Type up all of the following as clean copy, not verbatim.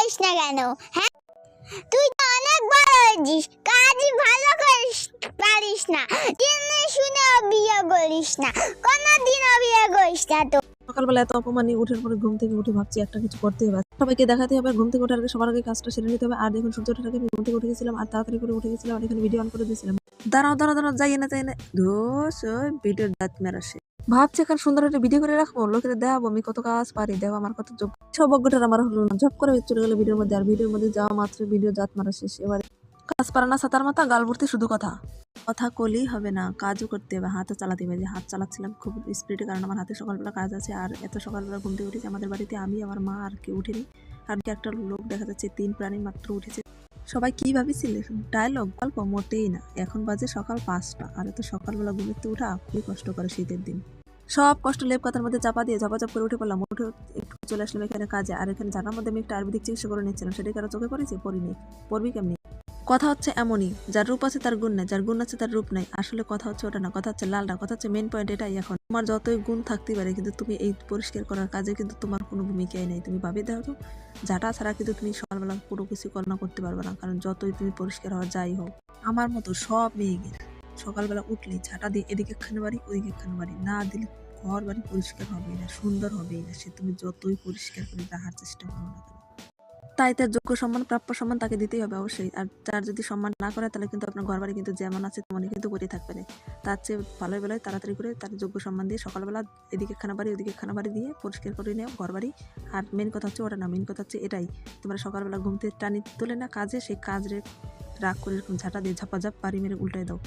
পারিস না কেন? হ্যাঁ, তুই তো অনেক বড় হয়েছিস, কাজই ভালো করিস পারিস না, জেনে শুনেও বিয়ে করিস না, কোনোদিনও বিয়ে করিস না। তো সকালবেলা এত অপমানি উঠে পরে ঘুম থেকে উঠে ভাবছি একটা কিছু করতে হবে, সবাইকে দেখাতে হবে, ঘুম থেকে ওঠার আগে সবার আগে কাজটা সেরে নিতে হবে। আর দেখুন সূর্য ওঠার আগে আমি ঘুম থেকে উঠে গেছিলাম আর তাড়াতাড়ি করে উঠে গেছিলাম আর এখানে ভিডিও অন করে দিয়েছিলাম। দাঁড়াও দাঁড়াও দাঁড়াও, যাই না ধোস, ওই ভিডিওর দাঁত মেরা সে ভাবছি এখন সুন্দর একটা ভিডিও করে রাখবো, লোকের দেখাবো আমি কত কাজ পারি, দেখো আমার কত সৌভাগ্যটার আমার হলো না। ঝপ করে চলে গেলো ভিডিওর মধ্যে, আর ভিডিওর মধ্যে যাওয়া মাত্র ভিডিও দাঁত মারা শেষ। এবারে কাজ পারে না সাতার মাথা, গাল ভর্তি শুধু কথা কথা কলেই হবে না, কাজও করতে হবে, হাতও চালাতে হবে। যে হাত চালাচ্ছিলাম খুব স্পিডে, কারণ আমার হাতে সকালবেলা কাজ আছে। আর এত সকালবেলা ঘুম থেকে উঠেছি, আমাদের বাড়িতে আমি আমার মা আর কেউ উঠেনি। আর একটা লোক দেখা যাচ্ছে, 3 প্রাণী মাত্র উঠেছে। সবাই কি ভাবিছিলে ডায়লগ গল্প? মোটেই না। এখন বাজে সকাল 5টা, আর এত সকালবেলা ঘুমিতে উঠা খুবই কষ্ট করে শীতের দিন। সব কষ্ট লেপ কথার মধ্যে চাপা দিয়ে ঝপাঝপ করে উঠে পড়লাম। উঠে একটু চলে আসলাম এখানে কাজে। আর এখানে জানার মধ্যে আমি একটা আয়ুর্বেদিক চিকিৎসা করে নিচ্ছিলাম, সেটা কারো চোখে পড়েছে? পড়িনি। পড়বি কেমনি? কথা হচ্ছে এমনই, যার রূপ আছে তার গুণ নেই, যার গুণ আছে তার রূপ নাই। আসলে কথা হচ্ছে ওটা না, কথা হচ্ছে লালটা, কথা হচ্ছে মেন পয়েন্ট এটাই। এখন তোমার যতই গুণ থাকতে পারে, কিন্তু তুমি এই পরিষ্কার করার কাজে কিন্তু তোমার কোনো ভূমিকাই নেই। তুমি ভাবি দেখো তো, যাটা ছাড়া কিন্তু তুমি সকালবেলা পুরো কিছু কল্পনা করতে পারবে না, কারণ যতই তুমি পরিষ্কার হওয়ার যাই হোক। আমার মতো সব মেয়েদের সকালবেলা উঠলে ঝাঁটা দিয়ে এদিকে একখানে বাড়ি ওদিকে একখানে বাড়ি না দিলে ঘর বাড়ি পরিষ্কার হবেই না, সুন্দর হবেই না, সে তুমি যতই পরিষ্কার করে রাখার চেষ্টা করো না কেন। তাই তার যোগ্য সম্মান, প্রাপ্য সম্মান তাকে দিতেই হবে অবশ্যই। আর তার যদি সম্মান না করে, তাহলে কিন্তু আপনার ঘর বাড়ি কিন্তু যেমন আছে তেমনই কিন্তু পড়ে থাকবে না। তার চেয়ে ভালোই বেলায় তাড়াতাড়ি করে তার যোগ্য সম্মান দিয়ে সকালবেলা এদিকে খানা বাড়ি ওদিকে খানা বাড়ি দিয়ে পরিষ্কার করে নেও ঘর বাড়ি। আর মেন কথা হচ্ছে ওটা না, মেন কথা হচ্ছে এটাই, তোমরা সকালবেলা ঘুম থেকে টানি তোলে না কাজে, সেই কাজ রাগ করে এরকম ঝাঁটা দিয়ে ঝাপাঝাপ বাড়ি মেরে উল্টাই দাও।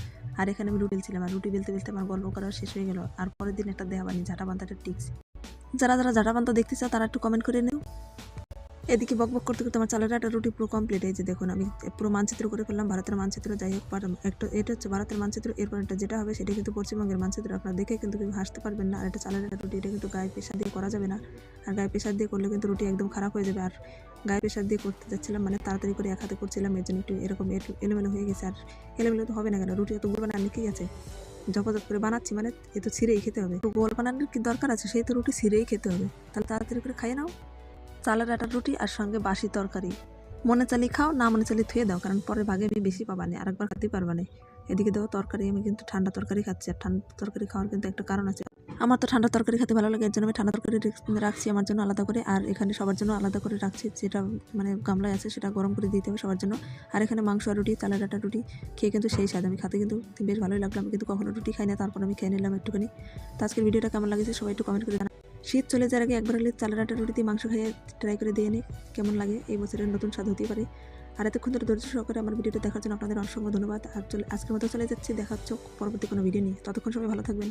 আর এখানে আমি রুটি বেলছিলাম, আর রুটি বেলতে বেলতে আমার গল্প করা শেষ হয়ে গেল। আর পরের দিন একটা দেওয়া বানি ঝাঁটা বান্ধাটা টিক্স। যারা যারা ঝাঁটা বান্ধা দেখতে চাও তারা একটু কমেন্ট করে নেও। এদিকে বকবক করতে করতে আমার চালের একটা রুটি পুরো কমপ্লিট। এই যে দেখুন, আমি পুরো মানচিত্র করে ফেললাম, ভারতের মানচিত্র। যাই হোক, একটা এটা হচ্ছে ভারতের মানচিত্র, এরপর এটা যেটা হবে সেটা কিন্তু পশ্চিমবঙ্গের মানচিত্র। আপনারা দেখে কিন্তু কেউ হাসতে পারবেন না। আর এটা চালের একটা রুটি, এটা কিন্তু গায়ে প্রেসার দিয়ে করা যাবে না। আর গায়ে প্রেসার দিয়ে করলে কিন্তু রুটি একদম খারাপ হয়ে যাবে। আর গায়ে প্রেসার দিয়ে করতে যাচ্ছিলাম, মানে তাড়াতাড়ি করে এক হাতে করছিলাম, এর জন্য একটু এরকম এলোমেলো হয়ে গেছে। আর এলোমেলো তো হবে না কেন, রুটি এত গোল বানানো লিখে গেছে, জপাজপ করে বানাচ্ছি, মানে এ তো ছিঁড়েই খেতে হবে। তো গোল বানানোর কি দরকার আছে? সেই তো রুটি ছিঁড়েই খেতে হবে, তাহলে তাড়াতাড়ি করে খাইয়ে নাও চালের আটার রুটি আর সঙ্গে বাসি তরকারি। মনে চালি খাও, না মনে চালি থুয়ে দাও, কারণ পরের ভাগে আমি বেশি পাবা না, আরেকবার খেতে পারবা না। এদিকে দেবো তরকারি, আমি কিন্তু ঠান্ডা তরকারি খাচ্ছি। আর ঠান্ডা তরকারি খাওয়ার কিন্তু একটা কারণ আছে, আমার তো ঠান্ডা তরকারি খেতে ভালো লাগে, এর জন্য আমি ঠান্ডা তরকারি রাখছি আমার জন্য আলাদা করে। আর এখানে সবার জন্য আলাদা করে রাখছি, যেটা মানে গামলায় আছে সেটা গরম করে দিতে হবে সবার জন্য। আর এখানে মাংস আর রুটি, চালের আটার রুটি খেয়ে কিন্তু সেই স্বাদ, আমি খাতে কিন্তু বেশ ভালোই লাগলো। আমি কিন্তু কখনো রুটি খাই না, তারপর আমি খেয়ে নিলাম একটুখানি। তো আজকের ভিডিওটা কেমন লাগছে সবাই একটু কমেন্ট করে জানান। শীত চলে যাওয়ার আগে একবার হলে চালের আটার রুটি দিয়ে মাংস খেয়ে ট্রাই করে দিয়ে নিই, কেমন লাগে। এই বছরের নতুন স্বাদ হতেই পারে। আর এতক্ষণ ধরে ধৈর্য সহকারে আমার ভিডিওটা দেখার জন্য আপনাদের অসংখ্য ধন্যবাদ। আর আজকের মতো চলে যাচ্ছি, দেখা হচ্ছে পরবর্তী কোনো ভিডিও নিয়ে। ততক্ষণ সবাই ভালো থাকবেন।